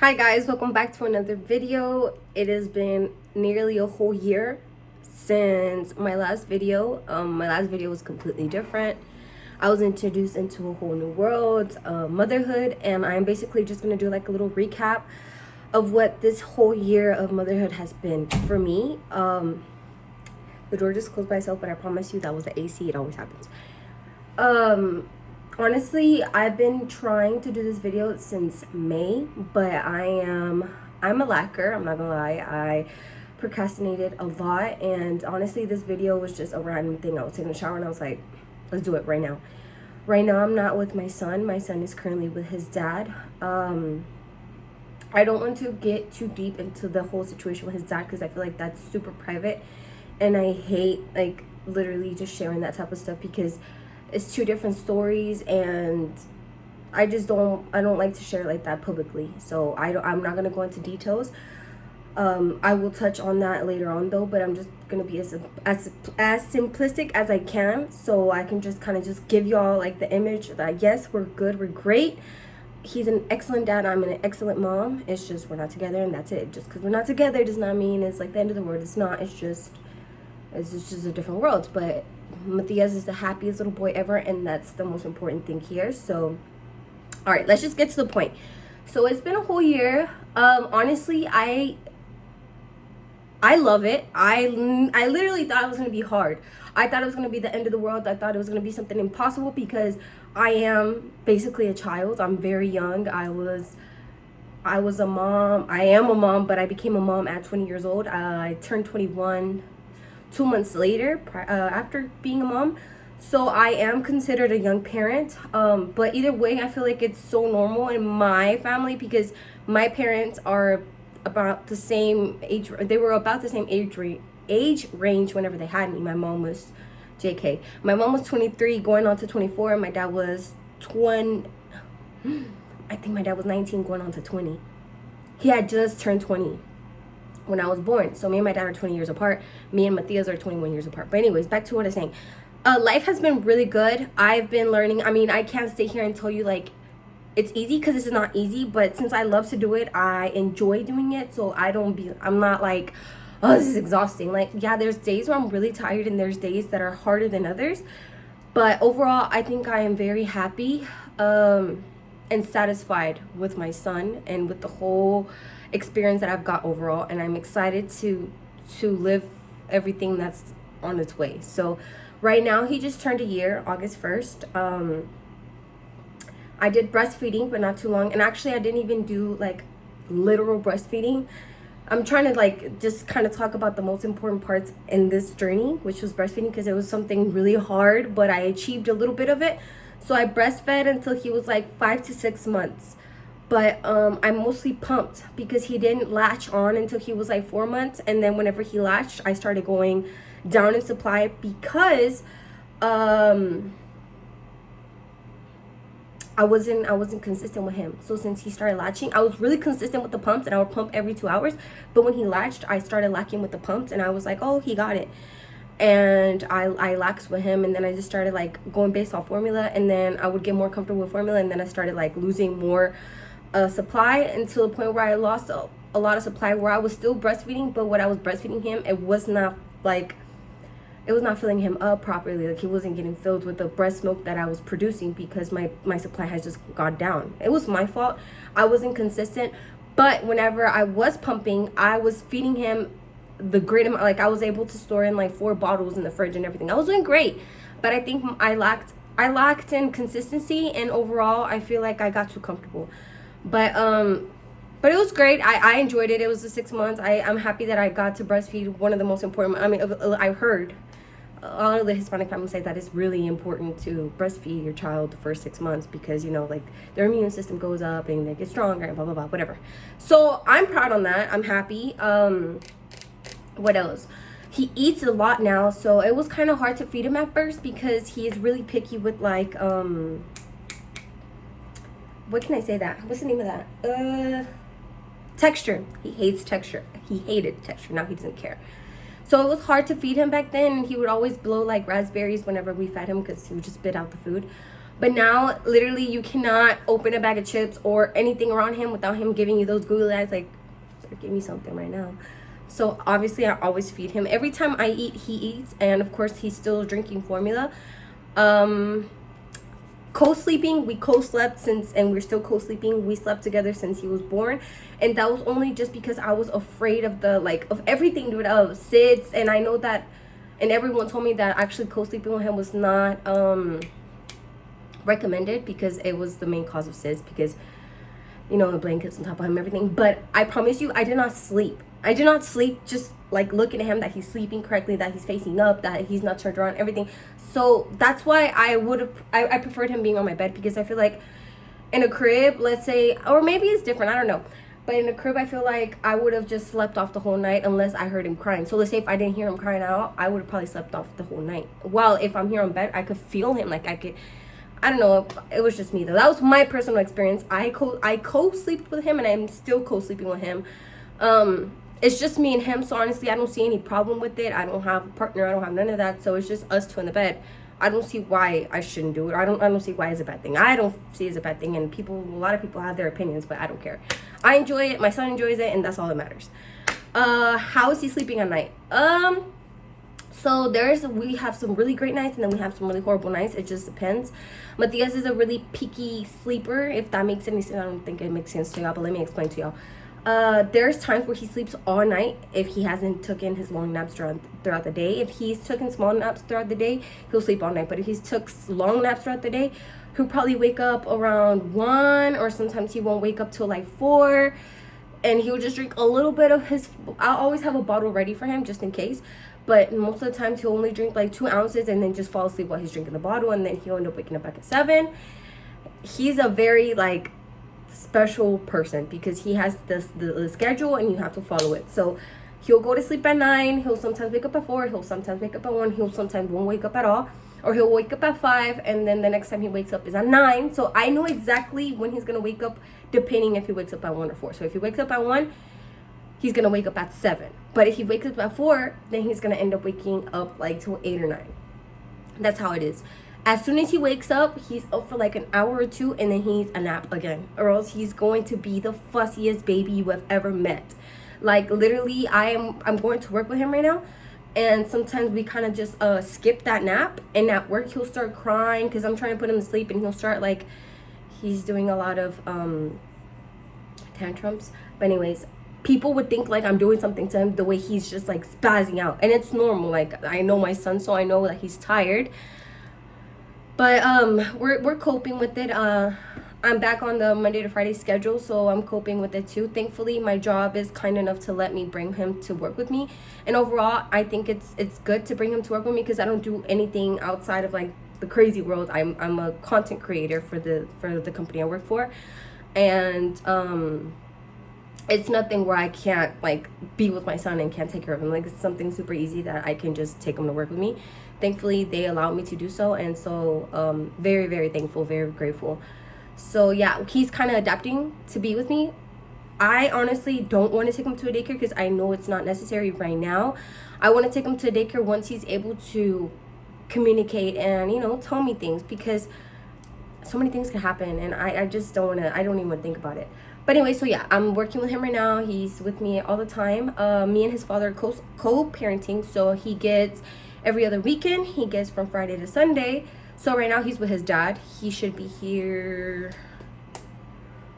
Hi guys, welcome back to another video. It has been nearly a whole year since my last video. My last video was completely different. I was introduced into a whole new world, motherhood, and I'm basically just gonna do like a little recap of what this whole year of motherhood has been for me. The door just closed by itself, but I promise you that was the AC. It always happens. Honestly, I've been trying to do this video since May, but I'm a lacker. I'm not gonna lie. I procrastinated a lot, and honestly, this video was just a random thing. I was taking a shower and I was like, let's do it right now. Right now, I'm not with my son. My son is currently with his dad. I don't want to get too deep into the whole situation with his dad because I feel like that's super private, and I hate like literally just sharing that type of stuff because it's two different stories, and I don't like to share like that publicly. So I'm not gonna go into details. I will touch on that later on though, but I'm just gonna be as simplistic as I can, so I can just kind of just give y'all like the image that yes, we're good, we're great. He's an excellent dad, I'm an excellent mom. It's just we're not together, and that's it. Just because we're not together does not mean it's like the end of the world. It's not. It's just a different world. But Matthias is the happiest little boy ever, and that's the most important thing here. So all right, let's just get to the point. So it's been a whole year. Honestly, I love it. I literally thought it was going to be hard. I thought it was going to be the end of the world. I thought it was going to be something impossible because I am basically a child. I'm very young. I was a mom. I am a mom, but I became a mom at 20 years old. I turned 21 2 months later after being a mom. So I am considered a young parent. But either way, I feel like it's so normal in my family because my parents are about the same age. They were about the same age range whenever they had me. My mom was JK. My mom was 23 going on to 24, and my dad was 20. I think my dad was 19 going on to 20. He had just turned 20 when I was born. So me and my dad are 20 years apart. Me and Matthias are 21 years apart. But anyways, back to what I was saying. Life has been really good. I've been learning. I mean, I can't stay here and tell you like it's easy because this is not easy. But since I love to do it, I enjoy doing it. So I'm not like, oh, this is exhausting. Like, yeah, there's days where I'm really tired and there's days that are harder than others. But overall, I think I am very happy and satisfied with my son and with the whole experience that I've got overall, and I'm excited to live everything that's on its way. So right now he just turned a year, August 1st. I did breastfeeding, but not too long, and actually I didn't even do like literal breastfeeding. I'm trying to like just kind of talk about the most important parts in this journey, which was breastfeeding, because it was something really hard, but I achieved a little bit of it. So I breastfed until he was like 5 to 6 months. But I mostly pumped because he didn't latch on until he was like 4 months. And then whenever he latched, I started going down in supply because I wasn't consistent with him. So since he started latching, I was really consistent with the pumps, and I would pump every 2 hours. But when he latched, I started lacking with the pumps, and I was like, oh, he got it. And I laxed with him, and then I just started like going based off formula, and then I would get more comfortable with formula, and then I started like losing more supply until the point where I lost a lot of supply, where I was still breastfeeding, but what I was breastfeeding him, it was not filling him up properly. Like he wasn't getting filled with the breast milk that I was producing because my supply has just gone down. It was my fault. I wasn't consistent. But whenever I was pumping, I was feeding him the great amount. Like I was able to store in like 4 bottles in the fridge and everything. I was doing great, but I think I lacked in consistency, and overall I feel like I got too comfortable. But it was great. I enjoyed it. It was the 6 months. I'm happy that I got to breastfeed one of the most important. I mean, I heard all of the Hispanic families say that it's really important to breastfeed your child the first 6 months because, you know, like their immune system goes up and they get stronger and blah, blah, blah, whatever. So I'm proud on that. I'm happy. What else? He eats a lot now, so it was kind of hard to feed him at first because he is really picky with like, what can I say that? What's the name of that? Texture. He hates texture. He hated texture. Now he doesn't care. So it was hard to feed him back then. He would always blow like raspberries whenever we fed him because he would just spit out the food. But now, literally, you cannot open a bag of chips or anything around him without him giving you those googly eyes like, give me something right now. So obviously I always feed him. Every time I eat, he eats. And of course, he's still drinking formula. Co-sleeping, we co-slept since, and we're still co-sleeping. We slept together since he was born. And that was only just because I was afraid of the, like, of everything, dude, of SIDS. And I know that, and everyone told me that actually co-sleeping with him was not recommended because it was the main cause of SIDS, because, you know, the blankets on top of him, everything. But I promise you, I did not sleep. I did not sleep just like looking at him, that he's sleeping correctly, that he's facing up, that he's not turned around, everything. So that's why I preferred him being on my bed, because I feel like in a crib, let's say, or maybe it's different, I don't know. But in a crib, I feel like I would have just slept off the whole night unless I heard him crying. So let's say if I didn't hear him crying out, I would have probably slept off the whole night. While if I'm here on bed, I could feel him, like I don't know, it was just me though. That was my personal experience. I co-sleep with him, and I'm still co-sleeping with him. It's just me and him, so honestly, I don't see any problem with it. I don't have a partner, I don't have none of that, so it's just us two in the bed. I don't see why I shouldn't do it. I don't see why it's a bad thing. I don't see it as a bad thing, and a lot of people have their opinions, but I don't care. I enjoy it, my son enjoys it, and that's all that matters. How is he sleeping at night? So we have some really great nights, and then we have some really horrible nights. It just depends. Matias is a really picky sleeper, if that makes any sense. I don't think it makes sense to y'all, but let me explain to y'all. There's times where he sleeps all night if he hasn't taken his long naps throughout the day. If he's taken small naps throughout the day, he'll sleep all night. But if he's took long naps throughout the day, he'll probably wake up around 1, or sometimes he won't wake up till like 4. And he'll just drink a little bit of his, I'll always have a bottle ready for him just in case. But most of the times he'll only drink like 2 ounces and then just fall asleep while he's drinking the bottle. And then he'll end up waking up back at 7. He's a very like special person because he has the schedule and you have to follow it. So he'll go to sleep at 9. He'll sometimes wake up at 4. He'll sometimes wake up at 1. He'll sometimes won't wake up at all. Or he'll wake up at 5, and then the next time he wakes up is at 9. So I know exactly when he's going to wake up, depending if he wakes up at 1 or 4. So if he wakes up at 1, he's going to wake up at 7. But if he wakes up at 4, then he's going to end up waking up like till 8 or 9. That's how it is. As soon as he wakes up, he's up for like an hour or 2, and then he needs a nap again. Or else he's going to be the fussiest baby you have ever met. Like literally, I'm going to work with him right now. And sometimes we kind of just skip that nap. And at work, he'll start crying because I'm trying to put him to sleep. And he'll start like, he's doing a lot of tantrums. But anyways, people would think like I'm doing something to him the way he's just like spazzing out. And it's normal. Like I know my son, so I know that he's tired. But we're coping with it. I'm back on the Monday to Friday schedule, so I'm coping with it too. Thankfully, my job is kind enough to let me bring him to work with me. And overall, I think it's good to bring him to work with me because I don't do anything outside of like the crazy world. I'm a content creator for the company I work for, and it's nothing where I can't like be with my son and can't take care of him. Like it's something super easy that I can just take him to work with me. Thankfully, they allowed me to do so, and so very, very thankful, very grateful. So yeah, he's kind of adapting to be with me. I honestly don't want to take him to a daycare because I know it's not necessary right now. I want to take him to a daycare once he's able to communicate and, you know, tell me things, because so many things can happen and I just don't want to, I don't even want to think about it. But anyway, so yeah, I'm working with him right now. He's with me all the time. Me and his father are co-parenting, so he gets every other weekend. He gets from Friday to Sunday. So right now he's with his dad. He should be here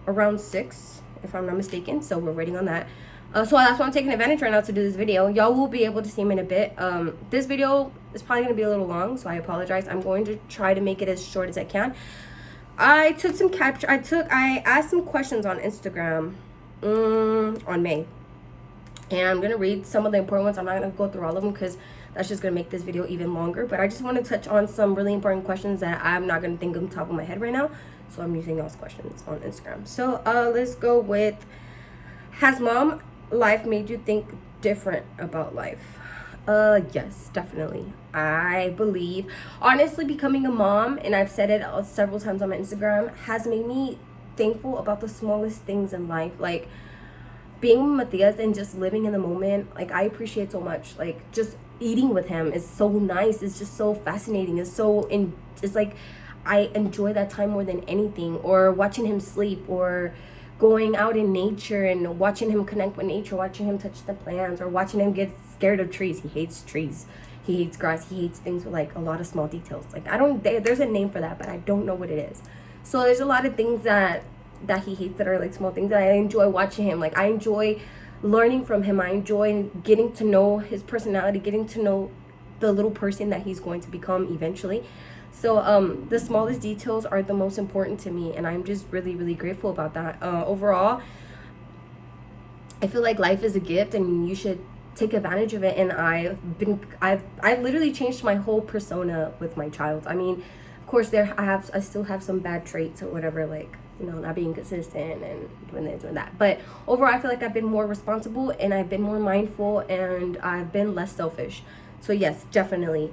around 6, if I'm not mistaken. So we're waiting on that. So that's why I'm taking advantage right now to do this video. Y'all will be able to see him in a bit. This video is probably going to be a little long, so I apologize. I'm going to try to make it as short as I can. I took some capture. I asked some questions on Instagram on May. And I'm going to read some of the important ones. I'm not going to go through all of them because that's just going to make this video even longer. But I just want to touch on some really important questions that I'm not going to think of on top of my head right now. So I'm using those questions on Instagram. So let's go with, has mom life made you think different about life? Yes, definitely. I believe, honestly, becoming a mom, and I've said it several times on my Instagram, has made me thankful about the smallest things in life. Like being with Matias and just living in the moment, like I appreciate so much. Like just eating with him is so nice. It's just so fascinating. It's like I enjoy that time more than anything, or watching him sleep, or going out in nature and watching him connect with nature, watching him touch the plants, or watching him get scared of trees. He hates trees. He hates grass. He hates things with like a lot of small details. Like there's a name for that, but I don't know what it is. So there's a lot of things that he hates that are like small things that I enjoy watching him. Like I enjoy learning from him. I enjoy getting to know his personality, getting to know the little person that he's going to become eventually. So the smallest details are the most important to me, and I'm just really, really grateful about that. Overall, I feel like life is a gift and you should take advantage of it. And I've literally changed my whole persona with my child. I mean, of course I still have some bad traits or whatever, like, you know, not being consistent and doing this, doing that. But overall, I feel like I've been more responsible and I've been more mindful and I've been less selfish. So yes, definitely.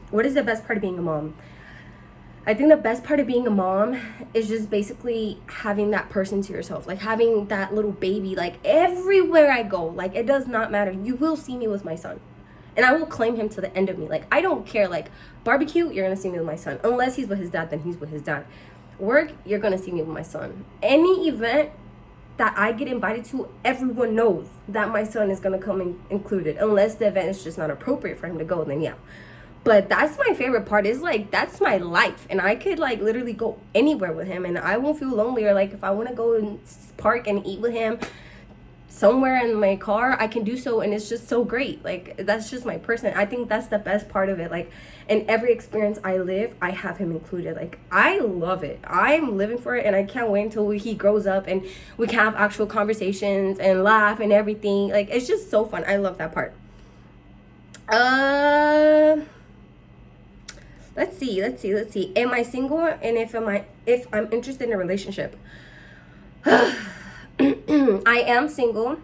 What is the best part of being a mom? I think the best part of being a mom is just basically having that person to yourself, like having that little baby, like everywhere I go. Like it does not matter. You will see me with my son, and I will claim him to the end of me. Like I don't care. Like barbecue, you're gonna see me with my son. Unless he's with his dad, then he's with his dad. Work, you're gonna see me with my son. Any event that I get invited to, everyone knows that my son is gonna come included. Unless the event is just not appropriate for him to go, then yeah. But that's my favorite part, is like that's my life, and I could like literally go anywhere with him and I won't feel lonely. Or like if I want to go and park and eat with him somewhere in my car, I can do so, and it's just so great. Like that's just my person. I think that's the best part of it. Like in every experience I live, I have him included. Like I love it. I'm living for it, and I can't wait until he grows up and we can have actual conversations and laugh and everything. Like it's just so fun. I love that part. Let's see. Am I single? And if I'm interested in a relationship? I am single.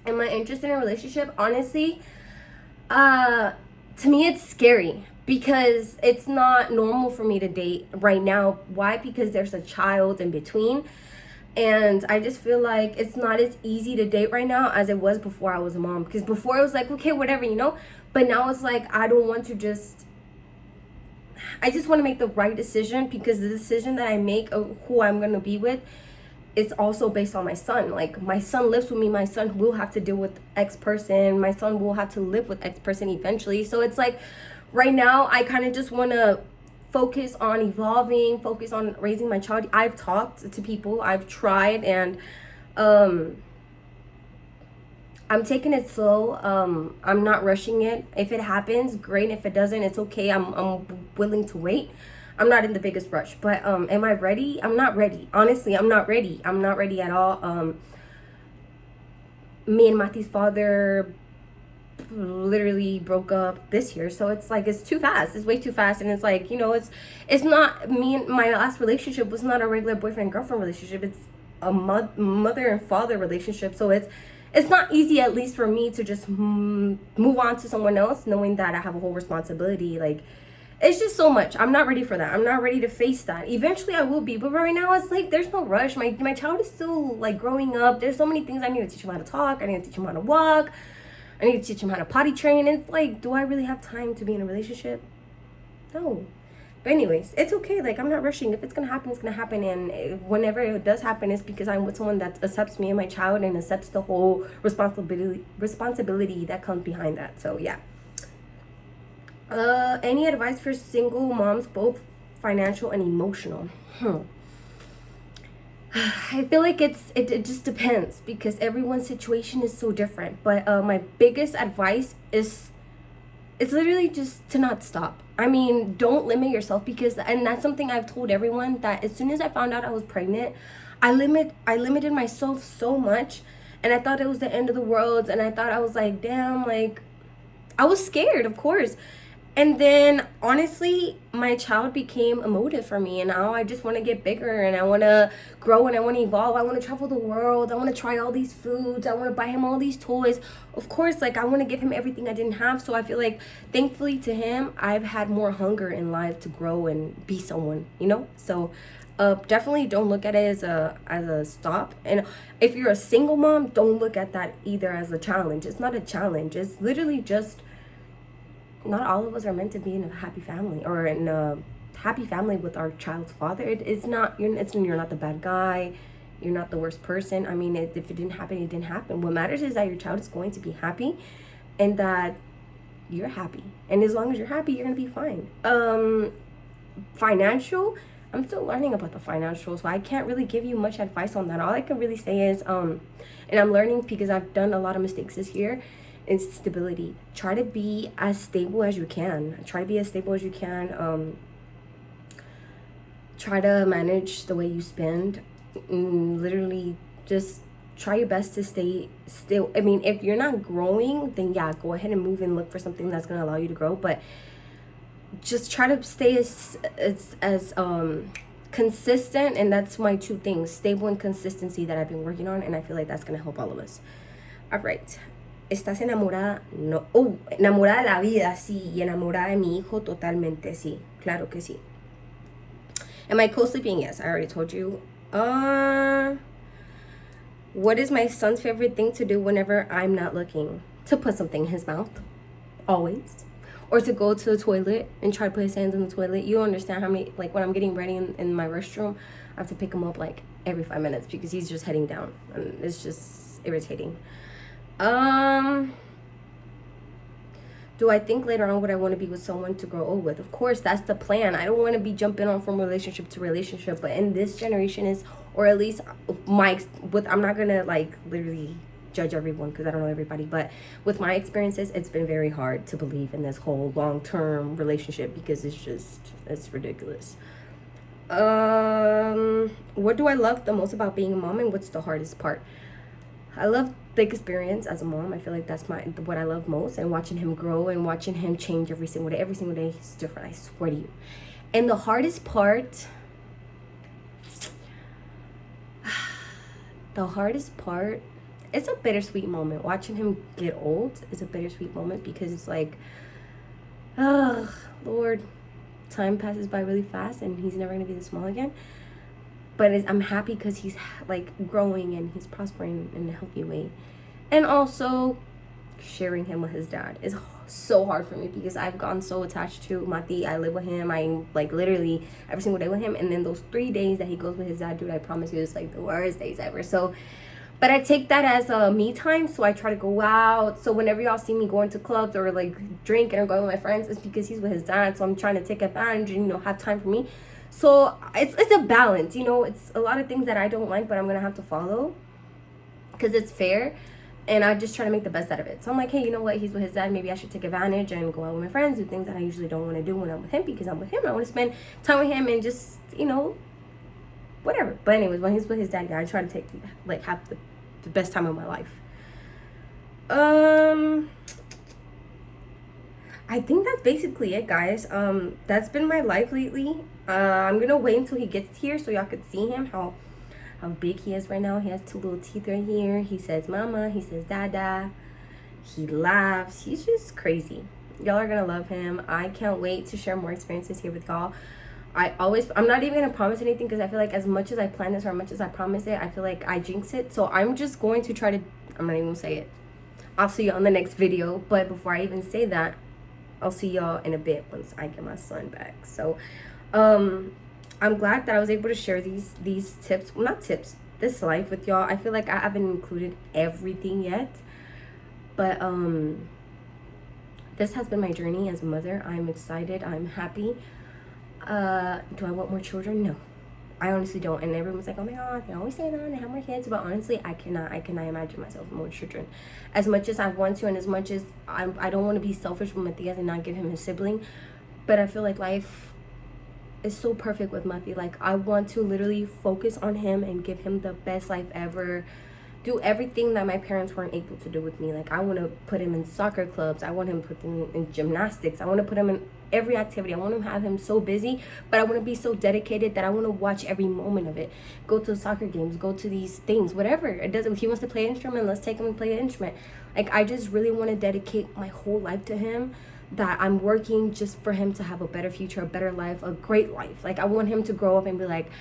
Am I interested in a relationship? Honestly, to me it's scary because it's not normal for me to date right now. Why? Because there's a child in between. And I just feel like it's not as easy to date right now as it was before I was a mom. Because before it was like, okay, whatever, you know? But now it's like, I just want to make the right decision, because the decision that I make of who I'm going to be with is also based on my son. Like my son lives with me. My son will have to deal with X person. My son will have to live with X person eventually. So it's like right now I kind of just want to focus on evolving, focus on raising my child. I've talked to people, I've tried, and I'm taking it slow. I'm not rushing it. If it happens, great. If it doesn't, it's okay. I'm willing to wait. I'm not in the biggest rush. But am I ready? I'm not ready. Honestly, I'm not ready. I'm not ready at all. Me and Mathi's father literally broke up this year, so it's like it's too fast. It's way too fast. And it's like, you know, it's not me. And my last relationship was not a regular boyfriend girlfriend relationship. It's a mother and father relationship. So it's not easy, at least for me, to just move on to someone else knowing that I have a whole responsibility. Like it's just so much. I'm not ready for that. I'm not ready to face that. Eventually I will be, but right now it's like there's no rush. My child is still like growing up. There's so many things I need to teach him how to talk. I need to teach him how to walk. I need to teach him how to potty train. It's like, do I really have time to be in a relationship? No. But anyways, it's okay. Like I'm not rushing. If it's gonna happen, it's gonna happen. And whenever it does happen, it's because I'm with someone that accepts me and my child and accepts the whole responsibility that comes behind that. So yeah. Any advice for single moms, both financial and emotional? I feel like it just depends, because everyone's situation is so different. But my biggest advice is it's literally just to not stop. I mean, don't limit yourself, and that's something I've told everyone, that as soon as I found out I was pregnant, I limited myself so much, and I thought it was the end of the world, and I thought, I was like, damn, like I was scared, of course. And then honestly, my child became a motive for me, and now I just want to get bigger, and I want to grow, and I want to evolve. I want to travel the world. I want to try all these foods. I want to buy him all these toys. Of course, like I want to give him everything I didn't have. So I feel like, thankfully to him, I've had more hunger in life to grow and be someone, you know? So definitely don't look at it as a stop. And if you're a single mom, don't look at that either as a challenge. It's not a challenge. It's literally just, not all of us are meant to be in a happy family or in a happy family with our child's father. It's not, you're not the bad guy. You're not the worst person. I mean, if it didn't happen, it didn't happen. What matters is that your child is going to be happy and that you're happy. And as long as you're happy, you're going to be fine. Financial, I'm still learning about the financial, so I can't really give you much advice on that. All I can really say is, and I'm learning because I've done a lot of mistakes this year, is stability. Try to be as stable as you can. Try to be as stable as you can. Try to manage the way you spend. Literally just try your best to stay still. I mean, if you're not growing, then yeah, go ahead and move and look for something that's going to allow you to grow, but just try to stay as consistent. And that's my two things, stable and consistency, that I've been working on, and I feel like that's going to help all of us. All right. ¿Estás enamorada? No. Oh, enamorada de la vida, sí. Y enamorada de mi hijo, totalmente, sí. Claro que sí. Am I co-sleeping? Yes, I already told you. What is my son's favorite thing to do whenever I'm not looking? To put something in his mouth, always. Or to go to the toilet and try to put his hands in the toilet. You don't understand how many, like when I'm getting ready in my restroom, I have to pick him up like every 5 minutes because he's just heading down. And it's just irritating. Do I think later on would I want to be with someone to grow old with? Of course, that's the plan. I don't want to be jumping on from relationship to relationship, but in this generation is, or at least I'm not gonna like literally judge everyone because I don't know everybody, but with my experiences, it's been very hard to believe in this whole long-term relationship because it's ridiculous. What do I love the most about being a mom, and what's the hardest part? I love the experience as a mom. I feel like that's what I love most, and watching him grow and watching him change every single day. Every single day he's different, I swear to you. And the hardest part, it's a bittersweet moment. Watching him get old is a bittersweet moment because it's like, oh Lord, time passes by really fast and he's never gonna be this small again. But I'm happy because he's like growing and he's prospering in a healthy way. And also sharing him with his dad is so hard for me because I've gotten so attached to Mati. I live with him. I'm like literally every single day with him. And then those 3 days that he goes with his dad, dude, I promise you, it's like the worst days ever. So, but I take that as me time. So I try to go out. So whenever y'all see me going to clubs or like drinking or going with my friends, it's because he's with his dad. So I'm trying to take advantage and, have time for me. So it's a balance, it's a lot of things that I don't like, but I'm going to have to follow because it's fair. And I just try to make the best out of it. So I'm like, hey, you know what? He's with his dad. Maybe I should take advantage and go out with my friends, do things that I usually don't want to do when I'm with him because I'm with him. I want to spend time with him and just, whatever. But anyways, when he's with his dad, I try to have the best time of my life. I think that's basically it, guys. That's been my life lately. I'm gonna wait until he gets here so y'all could see him, how big he is right now. He has 2 little teeth right here. He says mama, he says dada, he laughs. He's just crazy. Y'all are gonna love him. I can't wait to share more experiences here with y'all. I'm not even gonna promise anything because I feel like as much as I plan this or as much as I promise it, I feel like I jinx it. So I'm just going to try to, I'm not even gonna say it. I'll see you on the next video. But before I even say that, I'll see y'all in a bit once I get my son back. So I'm glad that I was able to share these tips, well, not tips, this life with y'all. I feel like I haven't included everything yet, but this has been my journey as a mother. I'm excited, I'm happy. Do I want more children? No, I honestly don't. And everyone's like, oh my god, they always say that and have more kids, but honestly I cannot imagine myself with more children. As much as I want to, and as much as I don't want to be selfish with Matthias and not give him his sibling, but I feel like life is so perfect with Mati. Like I want to literally focus on him and give him the best life ever, do everything that my parents weren't able to do with me. Like I want to put him in soccer clubs, I want him to put him in gymnastics, I want to put him in every activity. I want to have him so busy, but I want to be so dedicated that I want to watch every moment of it. Go to the soccer games, go to these things, whatever it does. If he wants to play an instrument, let's take him and play the instrument. Like I just really want to dedicate my whole life to him, that I'm working just for him to have a better future, a better life, a great life. Like I want him to grow up and be like,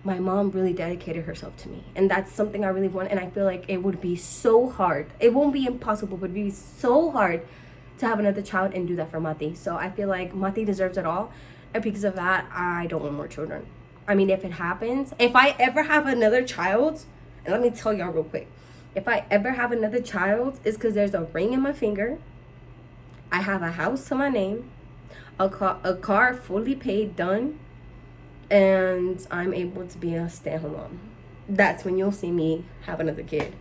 my mom really dedicated herself to me. And that's something I really want. And I feel like it would be so hard. It won't be impossible, but it would be so hard to have another child and do that for Mati. So I feel like Mati deserves it all. And because of that, I don't want more children. I mean, if it happens, if I ever have another child, and let me tell y'all real quick, if I ever have another child, it's because there's a ring in my finger, I have a house to my name, a car fully paid, done, and I'm able to be a stay-at-home mom. That's when you'll see me have another kid.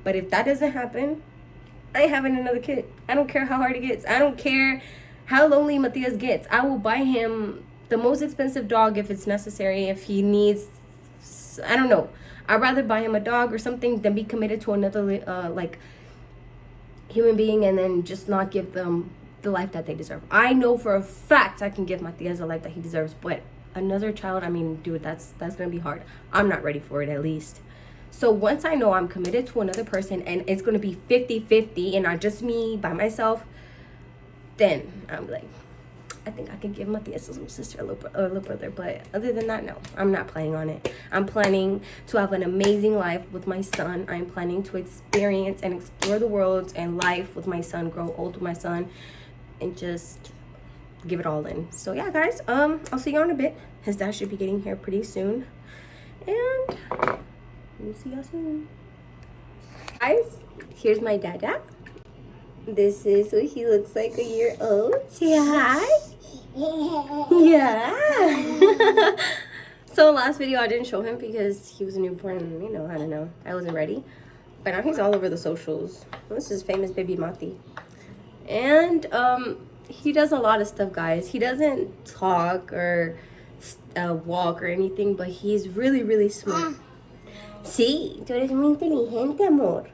But if that doesn't happen, I ain't having another kid. I don't care how hard it gets. I don't care how lonely Matias gets. I will buy him the most expensive dog if it's necessary. If he needs, I don't know. I'd rather buy him a dog or something than be committed to another like human being and then just not give them the life that they deserve. I know for a fact I can give Matias the life that he deserves, but another child, I mean, dude, that's gonna be hard. I'm not ready for it, at least. So once I know I'm committed to another person and it's gonna be 50-50 and not just me by myself, then I'm like, I think I could give Matias a little sister or little brother. But other than that, no, I'm not planning on it. I'm planning to have an amazing life with my son. I'm planning to experience and explore the world and life with my son, grow old with my son, and just give it all in. So yeah, guys, I'll see you in a bit. His dad should be getting here pretty soon, and we'll see y'all soon. Guys, here's my dada. This is what he looks like a year old. Say hi. Yeah. So last video I didn't show him because he was a newborn, you know, I don't know, I wasn't ready. But now he's all over the socials. This is famous baby Mati. And he does a lot of stuff, guys. He doesn't talk or walk or anything, but he's really, really smart. Sí, tú eres muy inteligente, amor.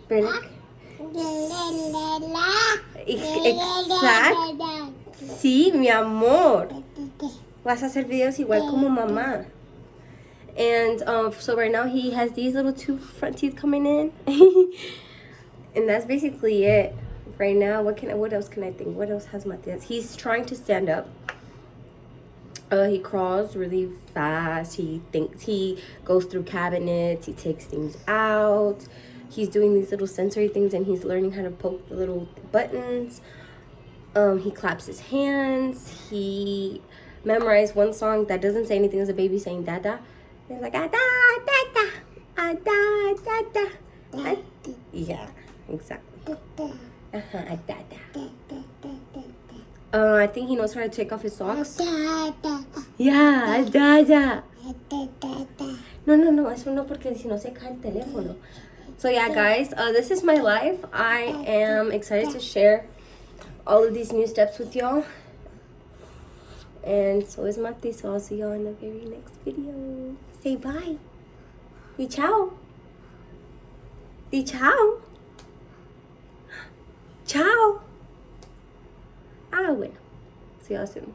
¿Verdad? Exacto. Sí, mi amor. Vas a hacer videos igual como mamá. And so right now he has these little two front teeth coming in. And that's basically it. Right now, what else can I think? What else has Matias? He's trying to stand up. He crawls really fast. He goes through cabinets. He takes things out. He's doing these little sensory things, and he's learning how to poke the little buttons. He claps his hands. He memorized one song that doesn't say anything as a baby, saying dada. He's like da da da da da. Yeah, exactly. I think he knows how to take off his socks. Yeah, dada. No, eso no, porque si no se cae el teléfono. So yeah, guys, this is my life. I am excited to share all of these new steps with y'all. And so is Mati, so I'll see y'all in the very next video. Say bye. Di ciao. Di ciao. Ciao. Ah, bueno. See y'all soon.